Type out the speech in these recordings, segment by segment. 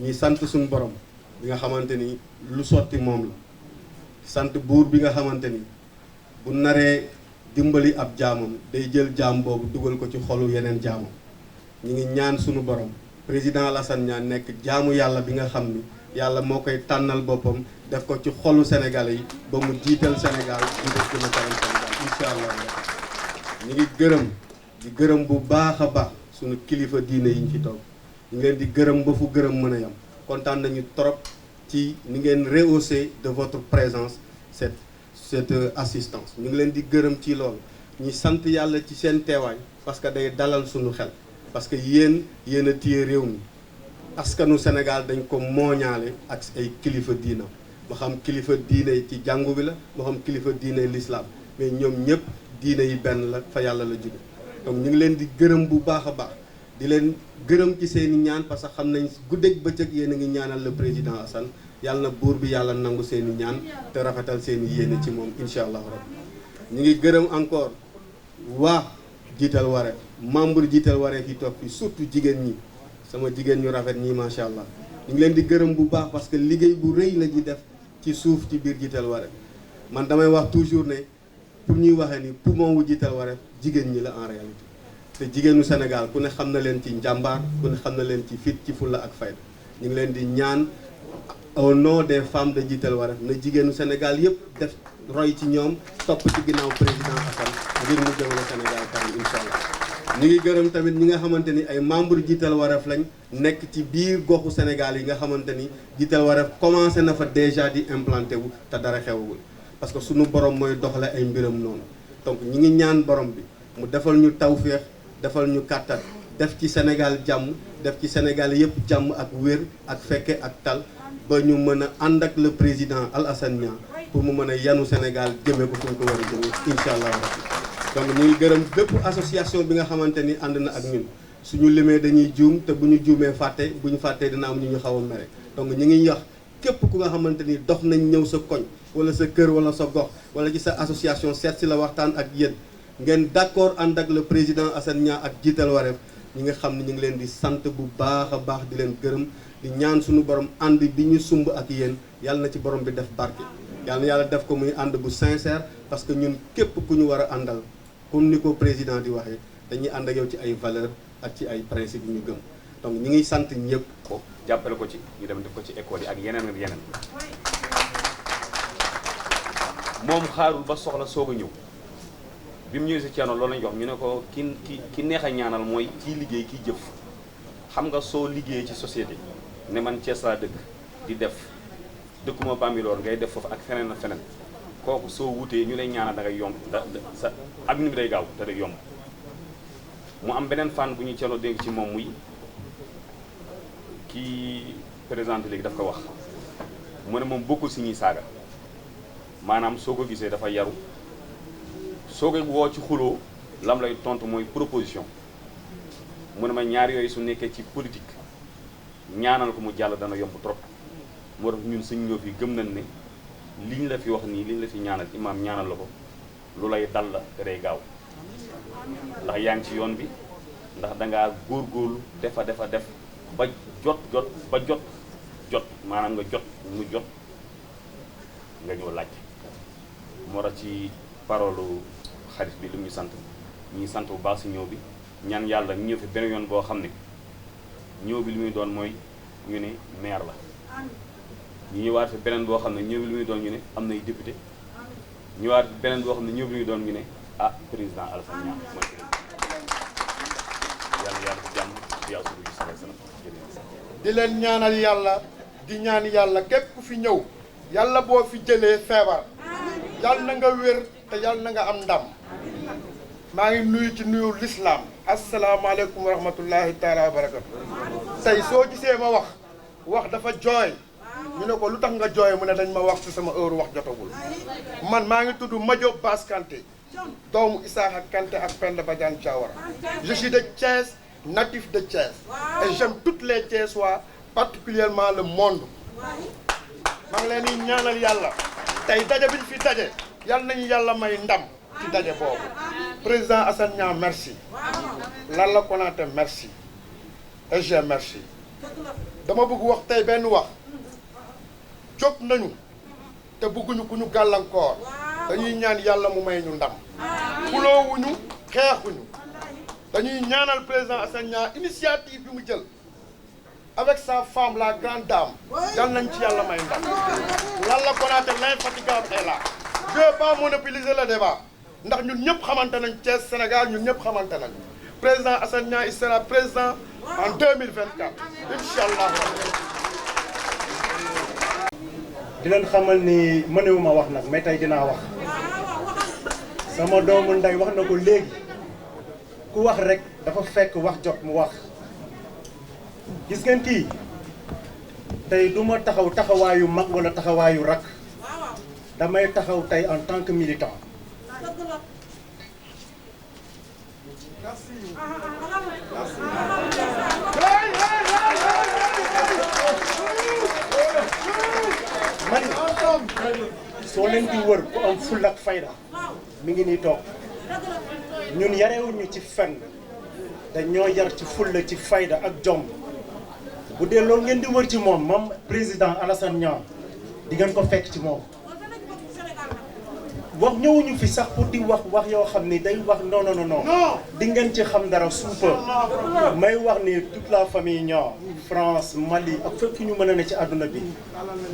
ñi sant suñu borom bi nga xamante ni lu sotti moom la sant buur bi nga xamante ni bu naree dimbali ab jaamam day jël jaam boobu dugal ko ci xolu yeneen jaamam ñi ngi ñaan suñu borom président Alassane Niane nekk jaamu yàlla bi nga xam ni yàlla moo koy tànnal boppam def ko ci xolu Sénégalais yi ba mu jiital Sénégal di def gën a kanam Sénégal incha allah ñi ngi di gërëm bu baax a baax suñu kilifa diine yi ñu fi toog ñu ngi leen di gërëm ba fu gërëm mën a yam kontaan nañu trop ci ni ngeen rehausser de votre présence cette assistance ñu ngi leen di gërëm ci loolu ñi sant yàlla ci seen teewaay parce que day dalal suñu xel parce que yéen a téye réew mi askanu Sénégal dañ ko mooñaale ak ay kilifa diina moo xam kilifa diine ci jàngu bi la moo xam kilifa diine l'islam mais ñoom ñëpp diine yi benn la fa yàlla la jóge donc ñu ngi leen di gërëm bu baax a baax di leen gërëm ci seen i ñaan parce que xam nañ guddeeg bëccëg yéen a ngi ñaanal le président Assane yàlla na buur bi yàlla nangu seen i ñaan te rafetal seen i yéene ci moom incha allah rabbi ñu ngi gërëm encore waa jiital wareef membre jiital wareef yi toog fi surtout jigéen ñi sama jigéen ñu rafet ñi macha allah ñu ngi leen di gërëm bu baax parce que liggéey bu rëy la ñuy def ci suuf ci biir jiital wareef man damay wax toujours ne pour ñuy waxee ni poumon wu jiital wareef jigéen ñi la en réalité te jigéenu Sénégal ku ne xam na leen ci njàmbaar ku ne xam na leen ci fit ci fulla ak fayda ñu ngi leen di ñaan au nom des femmes de jiital wareef na jigéenu Sénégal yëpp def roy ci ñoom topp ci ginnaaw président Assane ngir mu jëmale Sénégal kanam incha allah ñu ngi gërëm tamit ñi nga xamante ni ay membre jiital wareef lañ nekk ci biir goxu Sénégal yi nga xamante ni jiital wareef commencé na fa déjà di implanté wu te dara xewagul parce que sunu borom mooy doxale ay mbiram noonu donc ñi ngi ñaan borom bi mu defal ñu tawféex defal ñu kàttan def ci Sénégal jàmm def ci Sénégal yëpp jàmm ak wér ak fekke ak tal ba ñu mën a ànd ak le président Alassane Niane pour mu mën a yanu Sénégal jëmee ko fu ñu ko war a jëmee incha allah rabbi donc ñu ngi gërëm bépp association bi nga xamante ni ànd na ak ñun suñu limee dañuy juum te bu ñu juumee fàtte bu ñu fàttee dina am ñu xaw a mere donc ñu ngi wax képp ku nga xamante ni dox nañ ñëw sa koñ wala sa kër wala sa gox wala ci sa association seet si la waxtaan ak yéen ngeen d'accord ànd ak le président Assane Niane ak jiital wareef ñi nga xam ne ñu ngi leen di sant bu baax a baax di leen gërëm di ñaan suñu borom ànd bi ñu sumb ak yéen yàlla na ci borom bi def barke yàlla na yàlla def ko muy ànd bu sincère parce que ñun képp ku ñu war a àndal comme ni ko président di waxee dañuy ànd ak yow ci ay valeur ak ci ay principe yu ñu gëm donc ñi ngi sant ñëpp ko jàppale ko ci ñu dem def ko ci école yi ak yeneen ak yeneen moom xaarul ba soxla soog a ñëw bi mu ñëwee si Thierno loolu lañu wax ñu ne ko ki neex a ñaanal mooy kii liggéey kiy jëf xam nga soo liggéeyee ci société ne man Thiès laa dëkk di def dëkkuma Bambilor ngay def foofu ak feneen ak feneen kooku soo wutee ñu lay ñaanal da ngay yomb sa adduna bi day gaaw te day yomb mu am beneen fànn bu ñuy Thierno dénk ci moom muy kii présenté léegi daf ko wax mu ne moom bokkul si ñuy saaga maanaam soo ko gisee dafa yaru soo ko woo ci xuloo lam lay tontu mooy proposition mu ne ma ñaar yooyu su nekkee ci politique ñaanal ko mu jàll dana yomb trop moo tax ñun suñ ñoo fi gëm nañ ne liñ la fi wax nii liñ la fi ñaanal imaam ñaanal la ko lu lay dal la te day gaaw ndax yaa ngi ci yoon bi ndax dangaa góorgóorlu def ba jot maanaam nga jot mu jot nga ñëw laaj moo tax ci parole xarit bi lu ñu sant ñi sant bu baax si ñëw bi ñaan yàlla ñu ñëw fi benn yoon boo xam ne ñëw bi li muy doon mooy ñu ne maire la ñu ñëwaat fi beneen boo xam ne ñëw bi li muy doon ñu ne am nay député ñëwaat fi beneen boo xam ne ñëw bi li muy doon ñu ne ah président Alassane Niane mooy yàlla fi jàmm di yàlla suñu sallallahu alayhi wasallam di leen ñaanal yàlla di ñaan yàlla képp ku fi ñëw yàlla boo fi jëlee feebar yàlla na nga wér te yàlla na nga am ndam maa ngi nuyu ci nuyu l'islam asalaamaaleykum wa rahmatullahi taala wa barakatu tey soo gisee ma wax dafa jooy ñu ne ko lu tax nga jooy mu ne dañ ma wax ci sama heure wax jotagul man maa ngi tudd Madiop Bass Kanté doomu Isaaxa Kanté ak Penda Badiane Thiawara je suis de Thiès natif de Thiès et j'aime toutes les Thiessois particulièrement le monde maa ngi leen di ñaanal yàlla tey daje bi ñu fi daje yàlla nañu yàlla may ndam ci daje boobu président Assane Niang merci Lalla Konaté merci SG merci dama bëgg wax tey benn wax jóg nañu te bëgguñu ku ñu gàllankoor dañuy ñaan yàlla mu may ñu ndam xuloowuñu xeexuñu dañuy ñaanal président Assane Niang initiative bi mu jël avec sa femme la grande dame yal nañ ci yàlla may ndam Lalla Konaté l'infatigable est là je vais pas monopoliser le débat ndax ñun ñëpp xamante nañ Thiès Sénégal ñun ñëpp xamante nañ président Assane Niang il sera président en 2024 inchallah. di leen xamal ni mënewuma wax nag mais tey dinaa wax sama doomu ndey wax na ko léegi ku wax rek dafa fekk wax jot mu wax gis ngeen kii tey du ma taxaw taxawaayu mag wala taxawaayu rak damay taxaw tey en tant que militant man soo leen di wër ku am fulla ak fayda mi ngi nii toog ñun yarewuñu ci fenn dañoo yar ci fulla ci fayda ak jom bu dee loolu ngeen di wër ci moom président Alassane Niang di ngeen ko fekk ci moom wax ñëwuñu fi sax pour di wax yoo xam ni day wax non di ngeen ci xam dara suupa may wax ni toute la famille Niang France Mali ak fépp ñu mën a ne ci àdduna bi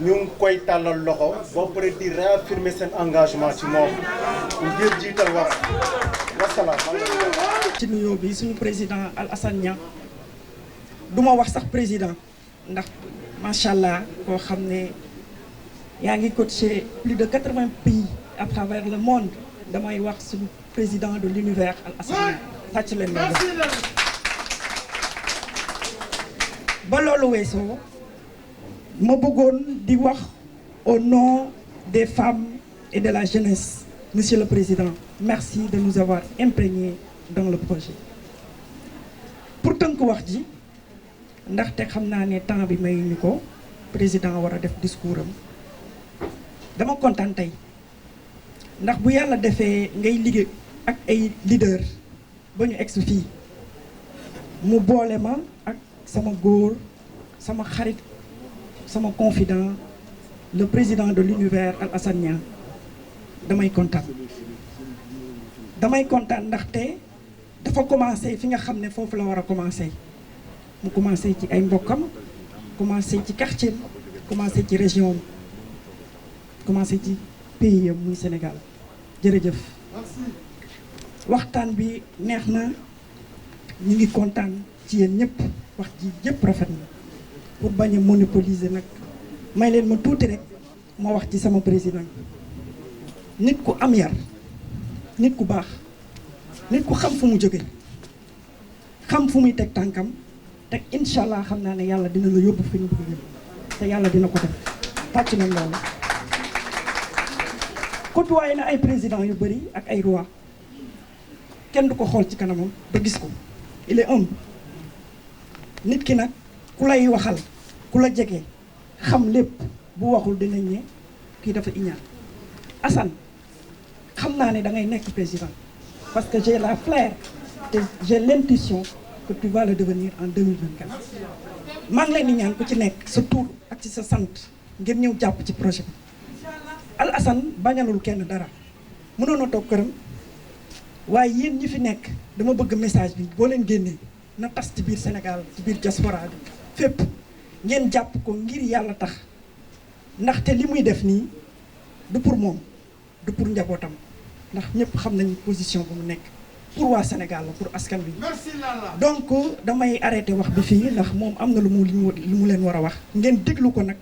ñu ngi koy tàllal loxo boo pare di réaffirmer seen engagement ci moom ngir jiital wax wasalaam. ci nuyoo bi suñu président Alassane Niang du ma wax sax président ndax macha allah koo xam ne yaa ngi coaché plus de 80 pays à travers le monde damay wax suñu président de l'univers Alassane Niang tàcc leen loolu. ba loolu weesoo ma bëggoon di wax au nom des femmes et de la jeunesse monsieur le président merci de nous avoir imprégnés dans le projet pour tënk wax ji ndaxte xam naa ne temps bi mayuñu ko président war a def discours am dama kontaan tey ndax bu yàlla defee ngay liggéey ak ay leader ba ñu egsi fii mu boole ma ak sama góor sama xarit sama confident le président de l'univers Alassane Niang damay kontaan ndaxte dafa commencé fi nga xam ne foofu la war a commencé mu commencé ci ay mbokkam commencé ci quartier commencé ci région commencé ci pays yam muy Sénégal jërëjëf waxtaan bi neex na ñu ngi kontaan ci yéen ñëpp wax ji yëpp rafet na pour bañ a monopoliser nag may leen ma tuuti rek ma wax ci sama président nit ku am yar nit ku baax nit ku xam fu mu jóge xam fu muy teg tànkam te incha allah xam naa ne yàlla dina la yóbbu fi ñu bëgg yóbbu te yàlla dina ko def tàcc nañ loolu côtoyé na ay président yu bëri ak ay roi kenn du ko xool ci kanamam ba gis ko il est humble nit ki nag ku lay waxal ku la jege xam lépp bu waxul dinañ ne kii dafa iñaan Assane xam naa ne da ngay nekk président parce que j'ai la flair te j'ai l'intuition que tu vas le devenir en 2024 maa ngi leen di ñaan ku ci nekk sa tur ak ci sa sant ngir ñëw jàpp ci projet bi Alassane bañalul kenn dara mënoon a toog këram waaye yéen ñi fi nekk dama bëgg message bi boo leen génnee na tas ci biir Sénégal ci biir diaspora bi fépp ngeen jàpp ko ngir yàlla tax ndaxte li muy def nii du pour moom du pour njabootam ndax ñëpp xam nañu position bu mu nekk pour waa Sénégal la pour askan bi donc damay arrêté wax bi fii ndax moom am na lu mu leen war a wax ngeen déglu ko nag.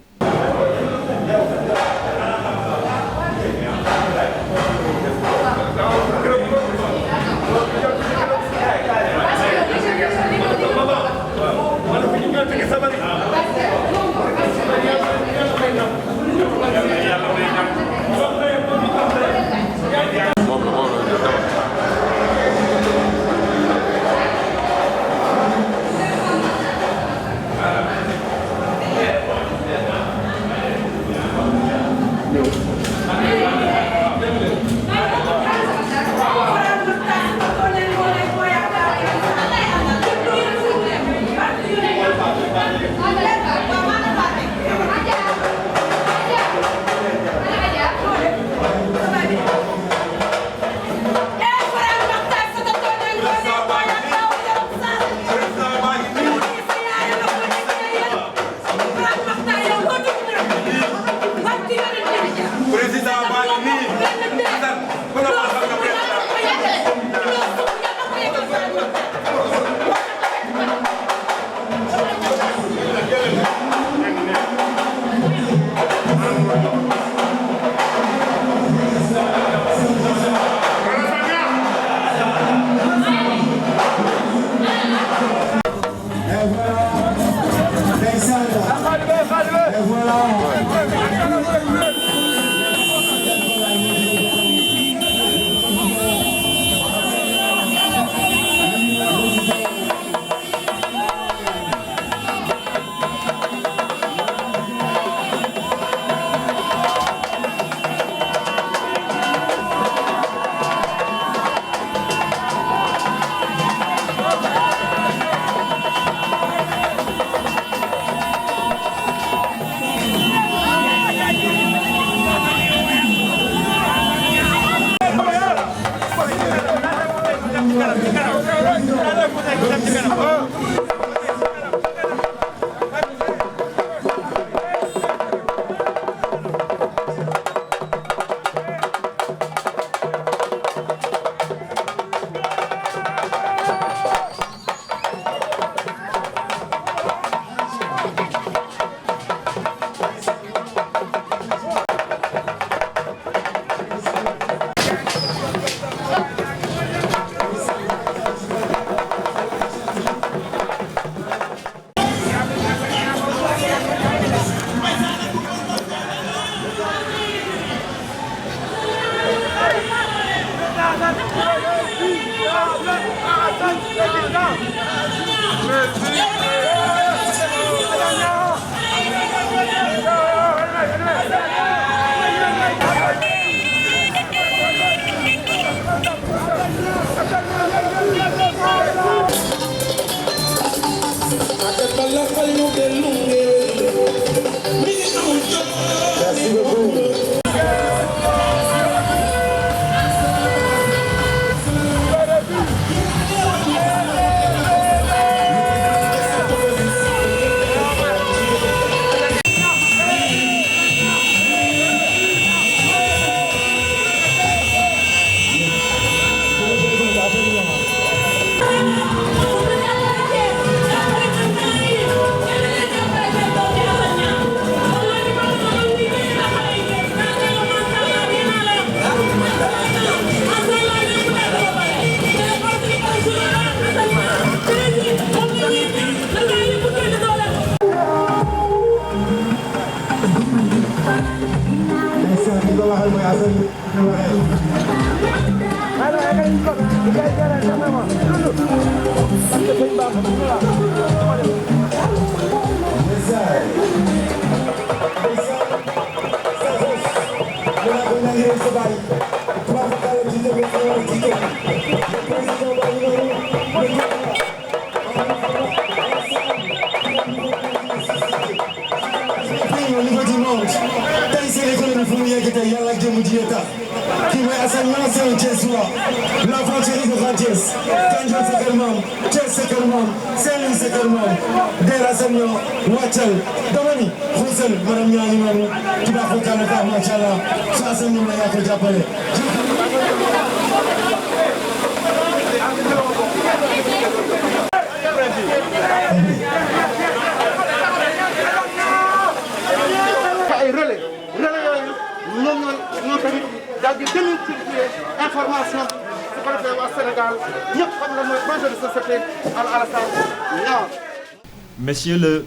Monsieur le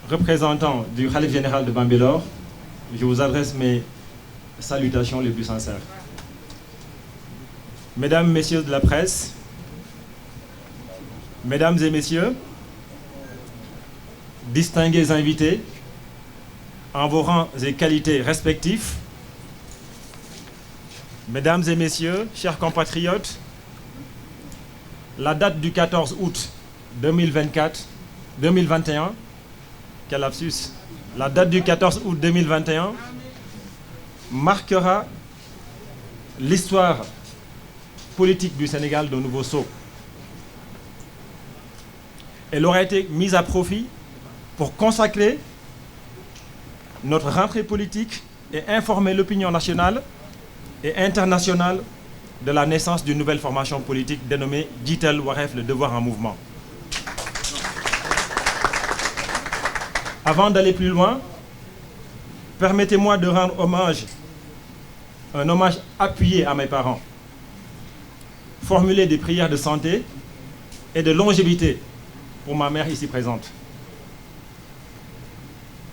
représentant du Khalife général de Bambilor, je vous adresse mes salutations les plus sincères. Mesdames, Messieurs de la presse, Mesdames et Messieurs, distingués invités, en vos rangs et qualités respectifs, Mesdames et Messieurs, chers compatriotes, la date du 14 août 2021, quel lapsus, la date du 14 août 2021 marquera l'histoire politique du Sénégal d'un nouveau saut. Elle aura été mise à profit pour consacrer notre rentrée politique et informer l'opinion nationale et internationale de la naissance d'une nouvelle formation politique dénommée Jiital Wareef, le devoir en mouvement. Avant d'aller plus loin, permettez-moi de rendre un hommage appuyé à mes parents, formuler des prières de santé et de longévité pour ma mère ici présente.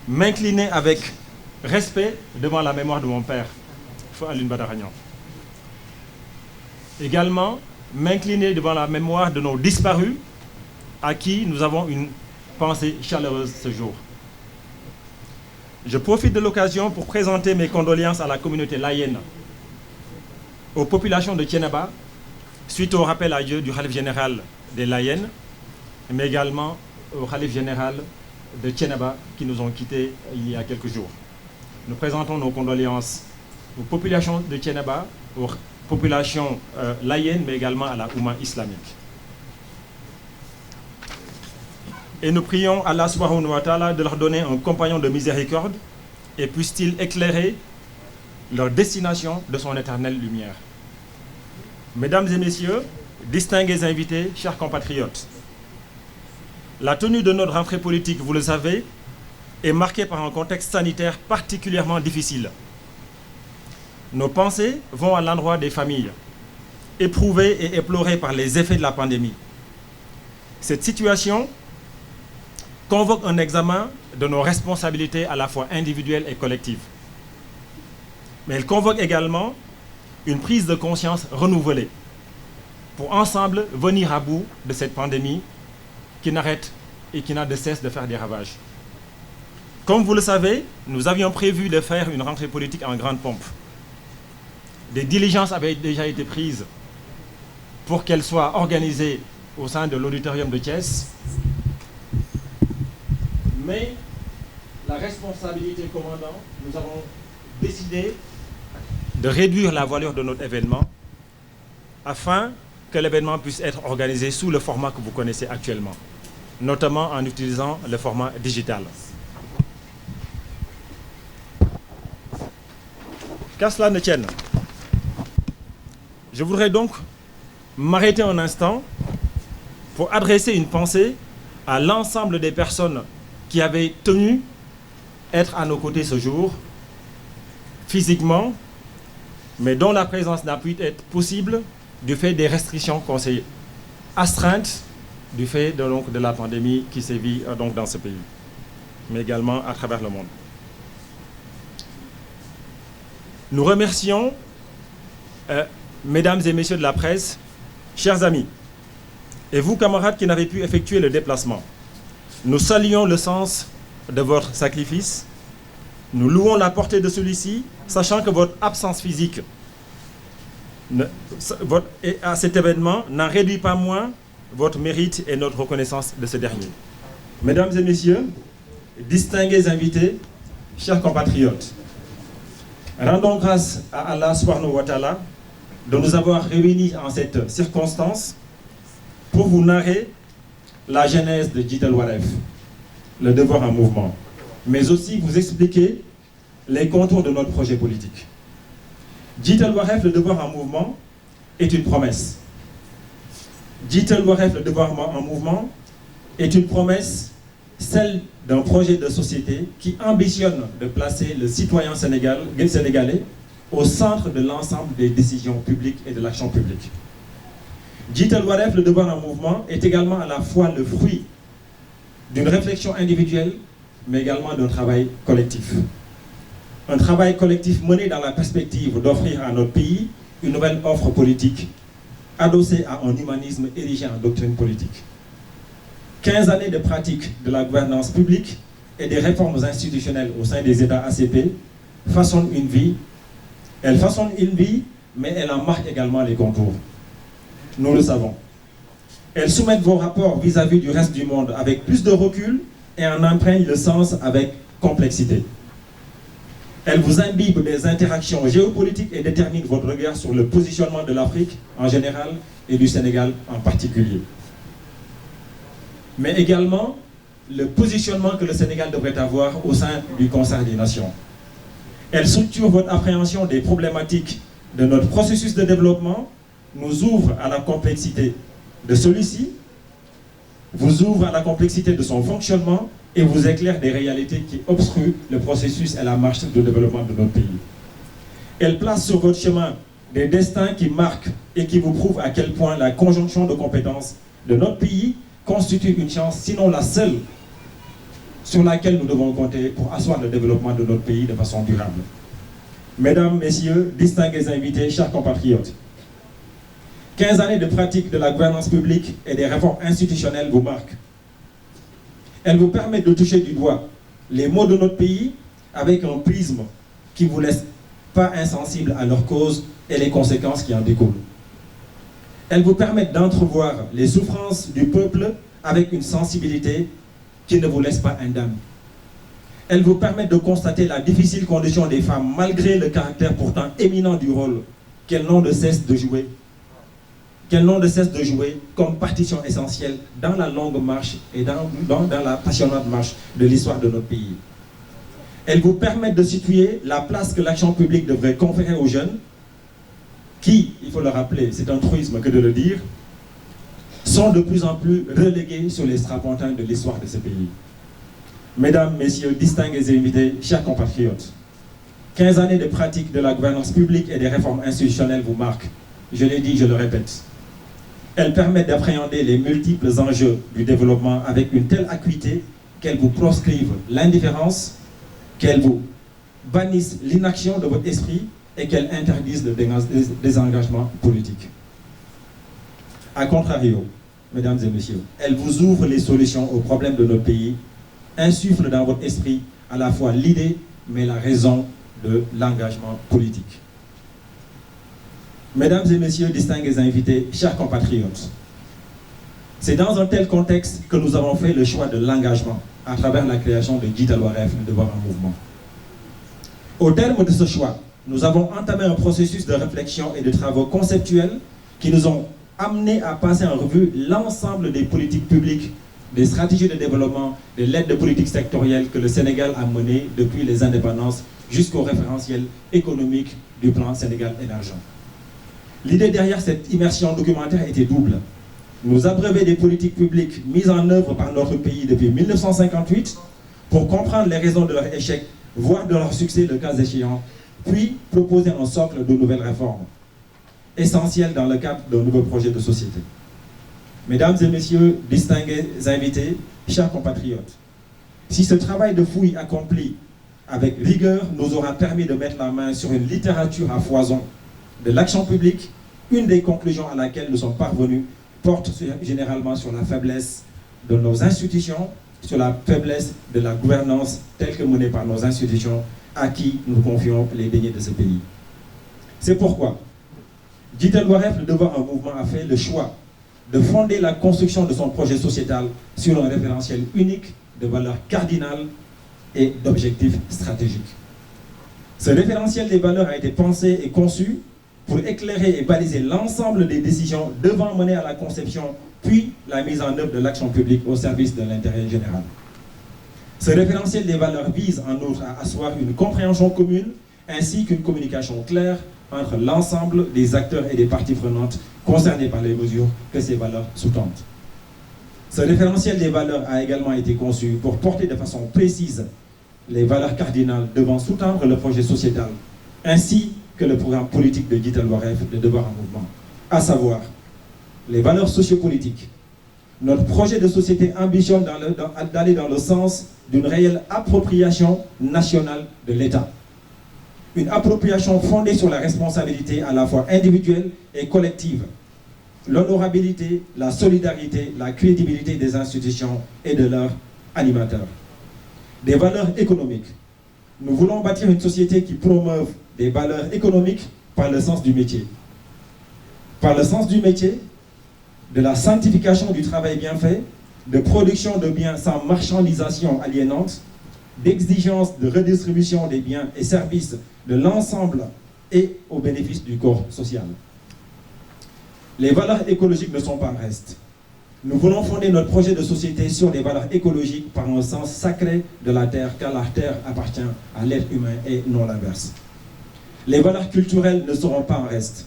M'incliner avec respect devant la mémoire de mon père, Feu Alioune Badara Niang. Également, m'incliner devant la mémoire de nos disparus, à qui nous avons une pensée chaleureuse ce jour. Je profite de l'occasion pour présenter mes condoléances à la communauté layène, aux populations de Thiénaba, suite au rappel à Dieu du Khalife général des Layènes, mais également au Khalife général de Thiénaba qui nous ont quittés il y a quelques jours. Nous présentons nos condoléances aux populations de Thiénaba, aux populations layènes, mais également à la Oumma islamique. Et nous prions Allah subhanahu wa ta'ala de leur donner un compagnon de miséricorde et puisse-t-il éclairer leur destination de son éternelle lumière. Mesdames et messieurs, distingués invités, chers compatriotes, la tenue de notre rentrée politique, vous le savez, est marquée par un contexte sanitaire particulièrement difficile. Nos pensées vont à l'endroit des familles, éprouvées et éplorées par les effets de la pandémie. Cette situation convoque un examen de nos responsabilités à la fois individuelles et collectives. Mais elle convoque également une prise de conscience renouvelée pour ensemble venir à bout de cette pandémie qui n'arrête et qui n'a de cesse de faire des ravages. Comme vous le savez, nous avions prévu de faire une rentrée politique en grande pompe. Des diligences avaient déjà été prises pour qu'elle soit organisée au sein de l'auditorium de Thiès. Mais la responsabilité commandant, nous avons décidé de réduire la voilure de notre événement afin que l'événement puisse être organisé sous le format que vous connaissez actuellement, notamment en utilisant le format digital. Qu'à cela ne tienne, je voudrais donc m'arrêter un instant pour adresser une pensée à l'ensemble des personnes qui avaient tenu être à nos côtés ce jour, physiquement, mais dont la présence n'a pu être possible du fait des restrictions qu'on s'est astreintes du fait de la pandémie qui sévit donc dans ce pays, mais également à travers le monde. Nous remercions, mesdames et messieurs de la presse, chers amis, et vous camarades qui n'avez pu effectuer le déplacement. Nous saluons le sens de votre sacrifice. Nous louons la portée de celui-ci, sachant que votre absence physique à cet événement n'en réduit pas moins votre mérite et notre reconnaissance de ce dernier. Mesdames et messieurs, distingués invités, chers compatriotes, rendons grâce à Allah subhanahu wa ta'ala de nous avoir réunis en cette circonstance pour vous narrer la genèse de Jiital Wareef, le devoir en mouvement, mais aussi vous expliquer les contours de notre projet politique. Jiital Wareef, le devoir en mouvement, est une promesse. Jiital Wareef, le devoir en mouvement, est une promesse, celle d'un projet de société qui ambitionne de placer le citoyen sénégalais au centre de l'ensemble des décisions publiques et de l'action publique. Jiital Wareef, le devoir en mouvement, est également à la fois le fruit d'une réflexion individuelle, mais également d'un travail collectif. Un travail collectif mené dans la perspective d'offrir à notre pays une nouvelle offre politique, adossée à un humanisme érigé en doctrine politique. 15 années de pratique de la gouvernance publique et des réformes institutionnelles au sein des États ACP façonnent une vie. Elles façonnent une vie, mais elles en marquent également les contours. Nous le savons. Elles soumettent vos rapports vis-à-vis du reste du monde avec plus de recul et en imprègnent le sens avec complexité. Elles vous imbibent des interactions géopolitiques et déterminent votre regard sur le positionnement de l'Afrique en général et du Sénégal en particulier. Mais également le positionnement que le Sénégal devrait avoir au sein du concert des nations. Elles structurent votre appréhension des problématiques de notre processus de développement, nous ouvrent à la complexité de celui-ci, vous ouvrent à la complexité de son fonctionnement et vous éclairent des réalités qui obstruent le processus et la marche de développement de notre pays. Elles placent sur votre chemin des destins qui marquent et qui vous prouvent à quel point la conjonction de compétences de notre pays constitue une chance, sinon la seule, sur laquelle nous devons compter pour asseoir le développement de notre pays de façon durable. Mesdames, Messieurs, distingués invités, chers compatriotes, 15 années de pratique de la gouvernance publique et des réformes institutionnelles vous marquent. Elles vous permettent de toucher du doigt les maux de notre pays avec un prisme qui ne vous laisse pas insensible à leurs causes et les conséquences qui en découlent. Elles vous permettent d'entrevoir les souffrances du peuple avec une sensibilité qui ne vous laisse pas indemne. Elles vous permettent de constater la difficile condition des femmes malgré le caractère pourtant éminent du rôle qu'elles n'ont de cesse de jouer, qu'elles n'ont de cesse de jouer comme partition essentielle dans la longue marche et dans la passionnante marche de l'histoire de notre pays. Elles vous permettent de situer la place que l'action publique devrait conférer aux jeunes, qui, il faut le rappeler, c'est un truisme que de le dire, sont de plus en plus relégués sur les strapontins de l'histoire de ce pays. Mesdames, Messieurs, distingués et invités, chers compatriotes, 15 années de pratique de la gouvernance publique et des réformes institutionnelles vous marquent. Je l'ai dit, je le répète. Elles permettent d'appréhender les multiples enjeux du développement avec une telle acuité qu'elles vous proscrivent l'indifférence, qu'elles vous bannissent l'inaction de votre esprit et qu'elles interdisent le désengagement politique. A contrario, mesdames et messieurs, elles vous ouvrent les solutions aux problèmes de notre pays, insufflent dans votre esprit à la fois l'idée mais la raison de l'engagement politique. Mesdames et messieurs, distingués invités, chers compatriotes, c'est dans un tel contexte que nous avons fait le choix de l'engagement à travers la création de Jiital Wareef, le devoir en mouvement. Au terme de ce choix, nous avons entamé un processus de réflexion et de travaux conceptuels qui nous ont amenés à passer en revue l'ensemble des politiques publiques, des stratégies de développement, de l'aide de politique sectorielle que le Sénégal a menées depuis les indépendances jusqu'au référentiel économique du plan Sénégal émergent. L'idée derrière cette immersion documentaire était double. Nous abreuver des politiques publiques mises en œuvre par notre pays depuis 1958 pour comprendre les raisons de leur échec, voire de leur succès le cas échéant, puis proposer un socle de nouvelles réformes, essentielles dans le cadre d'un nouveau projet de société. Mesdames et messieurs, distingués invités, chers compatriotes, si ce travail de fouille accompli avec rigueur nous aura permis de mettre la main sur une littérature à foison de l'action publique, une des conclusions à laquelle nous sommes parvenus porte généralement sur la faiblesse de nos institutions, sur la faiblesse de la gouvernance telle que menée par nos institutions à qui nous confions les deniers de ce pays. C'est pourquoi Jiital Wareef, le devoir en mouvement, a fait le choix de fonder la construction de son projet sociétal sur un référentiel unique de valeurs cardinales et d'objectifs stratégiques. Ce référentiel des valeurs a été pensé et conçu pour éclairer et baliser l'ensemble des décisions devant mener à la conception puis la mise en œuvre de l'action publique au service de l'intérêt général. Ce référentiel des valeurs vise en outre à asseoir une compréhension commune ainsi qu'une communication claire entre l'ensemble des acteurs et des parties prenantes concernés par les mesures que ces valeurs sous-tendent. Ce référentiel des valeurs a également été conçu pour porter de façon précise les valeurs cardinales devant sous-tendre le projet sociétal, ainsi que le programme politique de Jiital Wareef, le devoir en mouvement, à savoir les valeurs sociopolitiques. Notre projet de société ambitionne d'aller dans le sens d'une réelle appropriation nationale de l'État. Une appropriation fondée sur la responsabilité à la fois individuelle et collective, l'honorabilité, la solidarité, la crédibilité des institutions et de leurs animateurs. Des valeurs économiques. Nous voulons bâtir une société qui promeuve des valeurs économiques par le sens du métier. Par le sens du métier, de la sanctification du travail bien fait, de production de biens sans marchandisation aliénante, d'exigence de redistribution des biens et services de l'ensemble et au bénéfice du corps social. Les valeurs écologiques ne sont pas en reste. Nous voulons fonder notre projet de société sur des valeurs écologiques par un sens sacré de la terre, car la terre appartient à l'être humain et non l'inverse. Les valeurs culturelles ne seront pas en reste.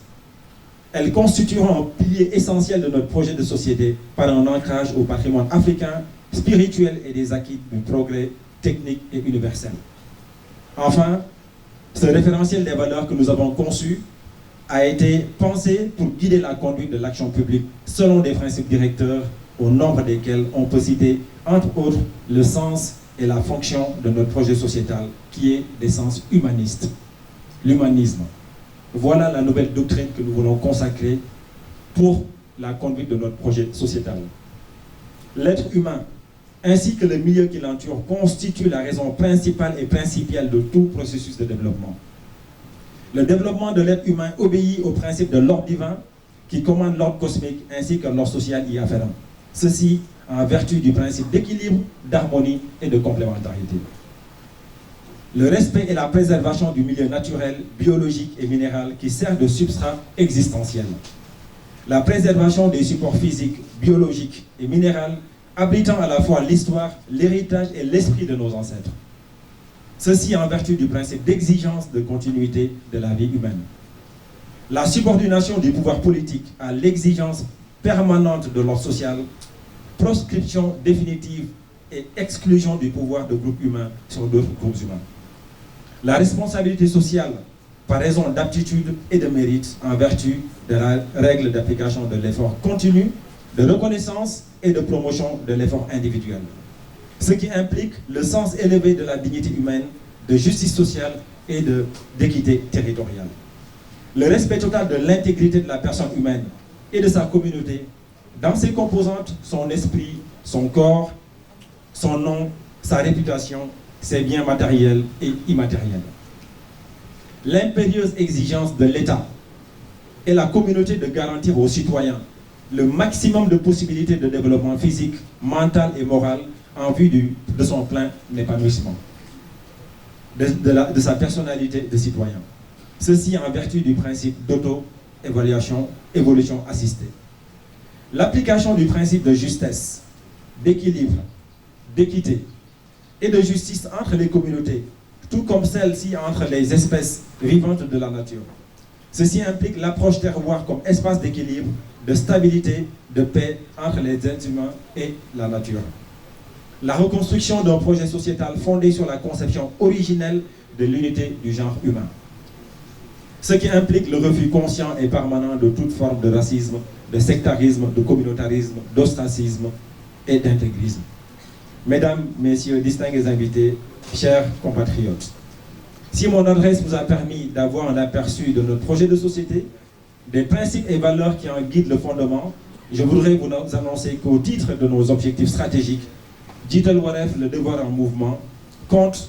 Elles constitueront un pilier essentiel de notre projet de société par un ancrage au patrimoine africain, spirituel et des acquis du progrès technique et universel. Enfin, ce référentiel des valeurs que nous avons conçu a été pensé pour guider la conduite de l'action publique selon des principes directeurs au nombre desquels on peut citer, entre autres, le sens et la fonction de notre projet sociétal qui est d'essence humaniste. L'humanisme. Voilà la nouvelle doctrine que nous voulons consacrer pour la conduite de notre projet sociétal. L'être humain, ainsi que le milieu qui l'entoure, constituent la raison principale et principielle de tout processus de développement. Le développement de l'être humain obéit au principe de l'ordre divin qui commande l'ordre cosmique ainsi que l'ordre social y afférent. Ceci en vertu du principe d'équilibre, d'harmonie et de complémentarité. Le respect et la préservation du milieu naturel, biologique et minéral qui sert de substrat existentiel. la préservation des supports physiques, biologiques et minéraux abritant à la fois l'histoire, l'héritage et l'esprit de nos ancêtres. Ceci en vertu du principe d'exigence de continuité de la vie humaine. La subordination du pouvoir politique à l'exigence permanente de l'ordre social, proscription définitive et exclusion du pouvoir de groupes humains sur d'autres groupes humains. La responsabilité sociale par raison d'aptitude et de mérite en vertu de la règle d'application de l'effort continu, de reconnaissance et de promotion de l'effort individuel. Ce qui implique le sens élevé de la dignité humaine, de justice sociale et d'équité territoriale. Le respect total de l'intégrité de la personne humaine et de sa communauté, dans ses composantes, son esprit, son corps, son nom, sa réputation, ses biens matériels et immatériels. L'impérieuse exigence de l'État et la communauté de garantir aux citoyens le maximum de possibilités de développement physique, mental et moral en vue de son plein épanouissement, de sa personnalité de citoyen. Ceci en vertu du principe d'auto-évaluation, évolution assistée. L'application du principe de justesse, d'équilibre, d'équité et de justice entre les communautés, tout comme celle-ci entre les espèces vivantes de la nature. Ceci implique l'approche terroir comme espace d'équilibre, de stabilité, de paix entre les êtres humains et la nature. La reconstruction d'un projet sociétal fondé sur la conception originelle de l'unité du genre humain. Ce qui implique le refus conscient et permanent de toute forme de racisme, de sectarisme, de communautarisme, d'ostracisme et d'intégrisme. Mesdames, Messieurs, distingués invités, chers compatriotes, si mon adresse vous a permis d'avoir un aperçu de notre projet de société, des principes et valeurs qui en guident le fondement, je voudrais vous annoncer qu'au titre de nos objectifs stratégiques, Jiital Wareef, le devoir en mouvement, compte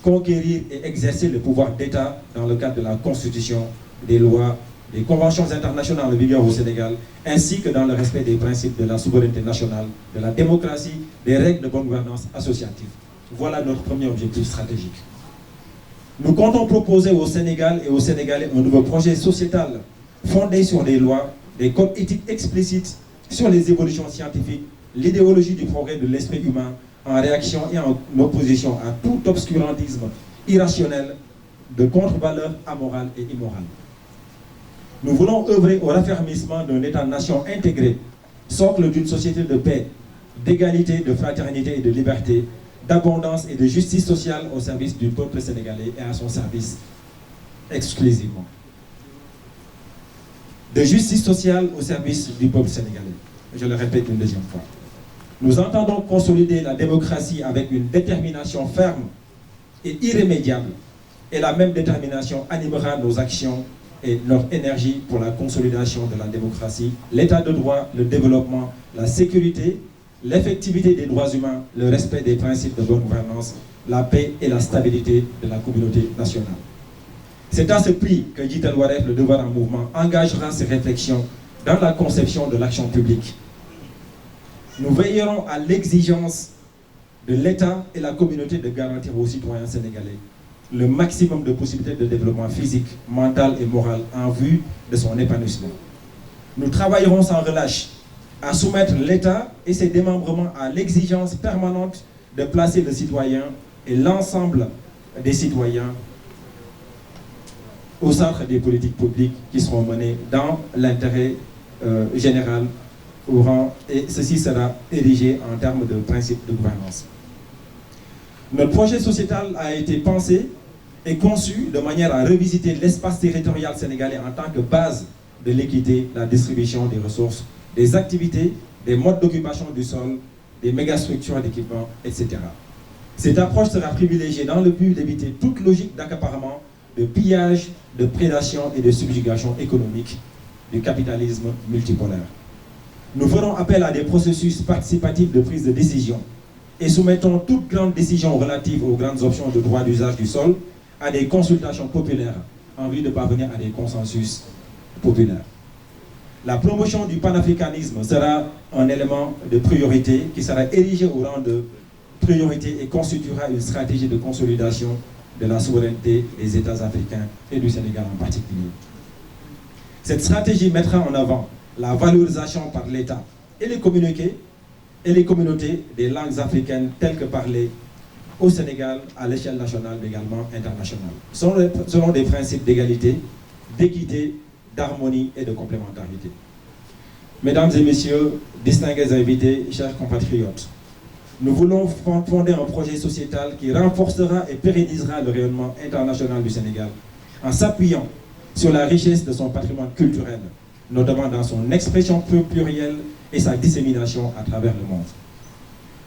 conquérir et exercer le pouvoir d'État dans le cadre de la Constitution, des lois, des conventions internationales en vigueur au Sénégal, ainsi que dans le respect des principes de la souveraineté nationale, de la démocratie, des règles de bonne gouvernance associative. Voilà notre premier objectif stratégique. Nous comptons proposer au Sénégal et aux Sénégalais un nouveau projet sociétal fondé sur des lois, des codes éthiques explicites sur les évolutions scientifiques, l'idéologie du progrès de l'esprit humain, en réaction et en opposition à tout obscurantisme irrationnel de contre-valeurs amorales et immorales. Nous voulons œuvrer au raffermissement d'un État-nation intégré, socle d'une société de paix, d'égalité, de fraternité et de liberté, d'abondance et de justice sociale au service du peuple sénégalais et à son service exclusivement. De justice sociale au service du peuple sénégalais. Je le répète une deuxième fois. Nous entendons consolider la démocratie avec une détermination ferme et irrémédiable. Et la même détermination animera nos actions et notre énergie pour la consolidation de la démocratie, l'état de droit, le développement, la sécurité, l'effectivité des droits humains, le respect des principes de bonne gouvernance, la paix et la stabilité de la communauté nationale. C'est à ce prix que Jiital Wareef, le devoir en mouvement, engagera ses réflexions dans la conception de l'action publique. Nous veillerons à l'exigence de l'État et la communauté de garantir aux citoyens sénégalais le maximum de possibilités de développement physique, mental et moral en vue de son épanouissement. Nous travaillerons sans relâche à soumettre l'État et ses démembrements à l'exigence permanente de placer le citoyen et l'ensemble des citoyens au centre des politiques publiques qui seront menées dans l'intérêt général au rang, et ceci sera érigé en termes de principes de gouvernance. Notre projet sociétal a été pensé et conçu de manière à revisiter l'espace territorial sénégalais en tant que base de l'équité, la distribution des ressources, des activités, des modes d'occupation du sol, des mégastructures d'équipement, etc. Cette approche sera privilégiée dans le but d'éviter toute logique d'accaparement, de pillage, de prédation et de subjugation économique du capitalisme multipolaire. Nous ferons appel à des processus participatifs de prise de décision et soumettons toute grande décision relative aux grandes options de droit d'usage du sol à des consultations populaires en vue de parvenir à des consensus populaires. La promotion du panafricanisme sera un élément de priorité qui sera érigé au rang de priorité et constituera une stratégie de consolidation de la souveraineté des États africains et du Sénégal en particulier. Cette stratégie mettra en avant la valorisation par l'État et les communautés des langues africaines telles que parlées au Sénégal, à l'échelle nationale, mais également internationale, selon des principes d'égalité, d'équité, d'harmonie et de complémentarité. Mesdames et messieurs, distingués invités, chers compatriotes, nous voulons fonder un projet sociétal qui renforcera et pérennisera le rayonnement international du Sénégal en s'appuyant sur la richesse de son patrimoine culturel, notamment dans son expression plurielle et sa dissémination à travers le monde.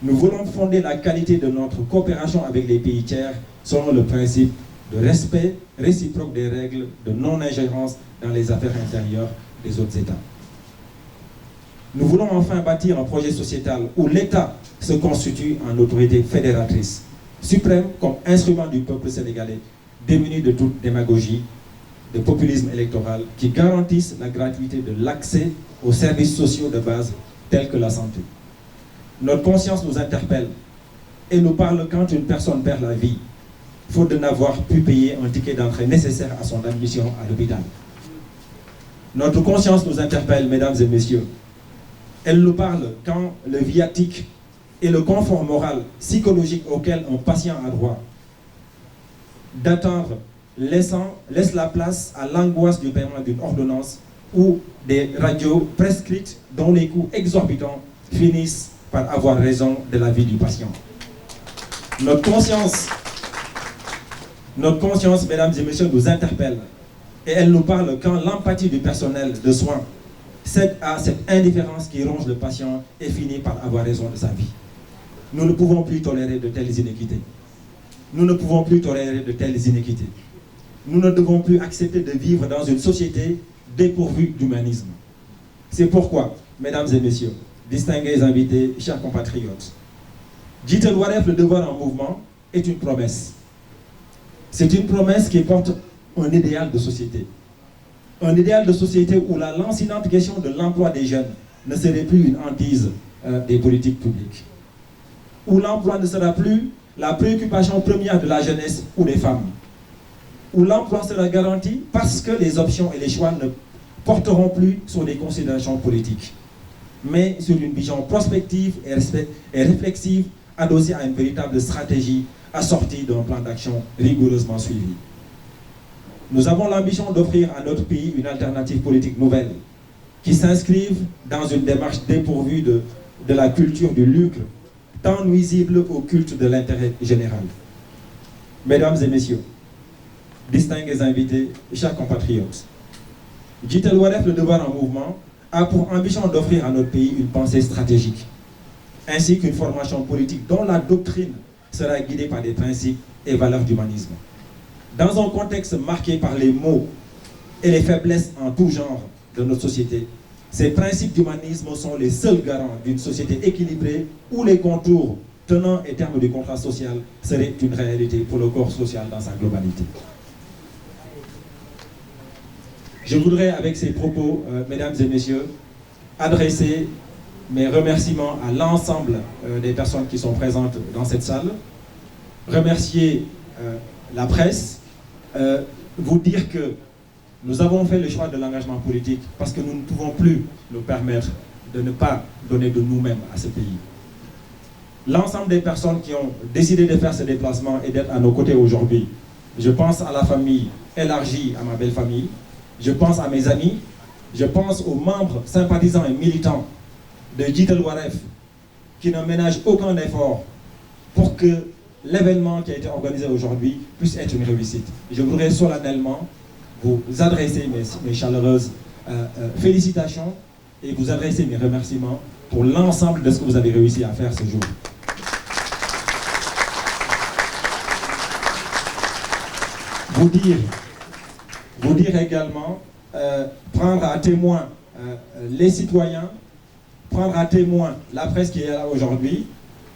Nous voulons fonder la qualité de notre coopération avec les pays tiers selon le principe de respect réciproque des règles de non-ingérence dans les affaires intérieures des autres États. Nous voulons enfin bâtir un projet sociétal où l'État se constitue en autorité fédératrice, suprême comme instrument du peuple sénégalais, démuni de toute démagogie, de populisme électoral, qui garantisse la gratuité de l'accès aux services sociaux de base tels que la santé. Notre conscience nous interpelle et nous parle quand une personne perd la vie, faute de n'avoir pu payer un ticket d'entrée nécessaire à son admission à l'hôpital. Notre conscience nous interpelle, mesdames et messieurs. Elle nous parle quand le viatique et le confort moral, psychologique auquel un patient a droit d'attendre laisse la place à l'angoisse du paiement d'une ordonnance ou des radios prescrites dont les coûts exorbitants finissent par avoir raison de la vie du patient. Notre conscience, mesdames et messieurs, nous interpelle et elle nous parle quand l'empathie du personnel de soins cède à cette indifférence qui ronge le patient et finit par avoir raison de sa vie. Nous ne pouvons plus tolérer de telles inéquités. Nous ne pouvons plus tolérer de telles inéquités. Nous ne devons plus accepter de vivre dans une société dépourvue d'humanisme. C'est pourquoi, mesdames et messieurs, distingués invités, chers compatriotes, Jiitel Wareef, le devoir en mouvement, est une promesse. C'est une promesse qui porte un idéal de société. Un idéal de société où la lancinante question de l'emploi des jeunes ne serait plus une hantise des politiques publiques. Où l'emploi ne sera plus la préoccupation première de la jeunesse ou des femmes. Où l'emploi sera garanti parce que les options et les choix ne porteront plus sur des considérations politiques, mais sur une vision prospective et réflexive adossée à une véritable stratégie assortie d'un plan d'action rigoureusement suivi. Nous avons l'ambition d'offrir à notre pays une alternative politique nouvelle qui s'inscrive dans une démarche dépourvue de la culture du lucre, tant nuisible au culte de l'intérêt général. Mesdames et messieurs, distingués invités, chers compatriotes, Jiitel Wareef, le devoir en mouvement, a pour ambition d'offrir à notre pays une pensée stratégique, ainsi qu'une formation politique dont la doctrine sera guidée par des principes et valeurs d'humanisme. Dans un contexte marqué par les maux et les faiblesses en tout genre de notre société, ces principes d'humanisme sont les seuls garants d'une société équilibrée où les contours tenants et termes du contrat social seraient une réalité pour le corps social dans sa globalité. Je voudrais, avec ces propos, mesdames et messieurs, adresser mes remerciements à l'ensemble des personnes qui sont présentes dans cette salle, remercier la presse, vous dire que nous avons fait le choix de l'engagement politique parce que nous ne pouvons plus nous permettre de ne pas donner de nous-mêmes à ce pays. L'ensemble des personnes qui ont décidé de faire ce déplacement et d'être à nos côtés aujourd'hui, je pense à la famille élargie, à ma belle famille, je pense à mes amis, je pense aux membres sympathisants et militants de Jiitel Wareef qui ne ménagent aucun effort pour que l'événement qui a été organisé aujourd'hui puisse être une réussite. Je voudrais solennellement vous adresser mes chaleureuses félicitations et vous adresser mes remerciements pour l'ensemble de ce que vous avez réussi à faire ce jour. Vous dire également, prendre à témoin les citoyens, prendre à témoin la presse qui est là aujourd'hui,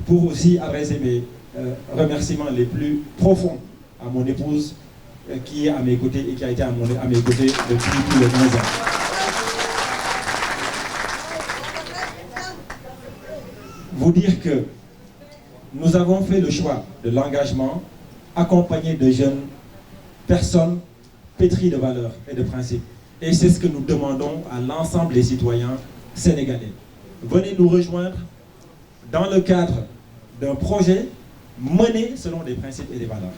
pour aussi adresser mes remerciements les plus profonds à mon épouse qui est à mes côtés et qui a été à mes côtés depuis plus de 15 ans. Vous dire que nous avons fait le choix de l'engagement accompagné de jeunes personnes pétries de valeurs et de principes Et c'est ce que nous demandons à l'ensemble des citoyens sénégalais. Venez nous rejoindre dans le cadre d'un projet mené selon des principes et des valeurs.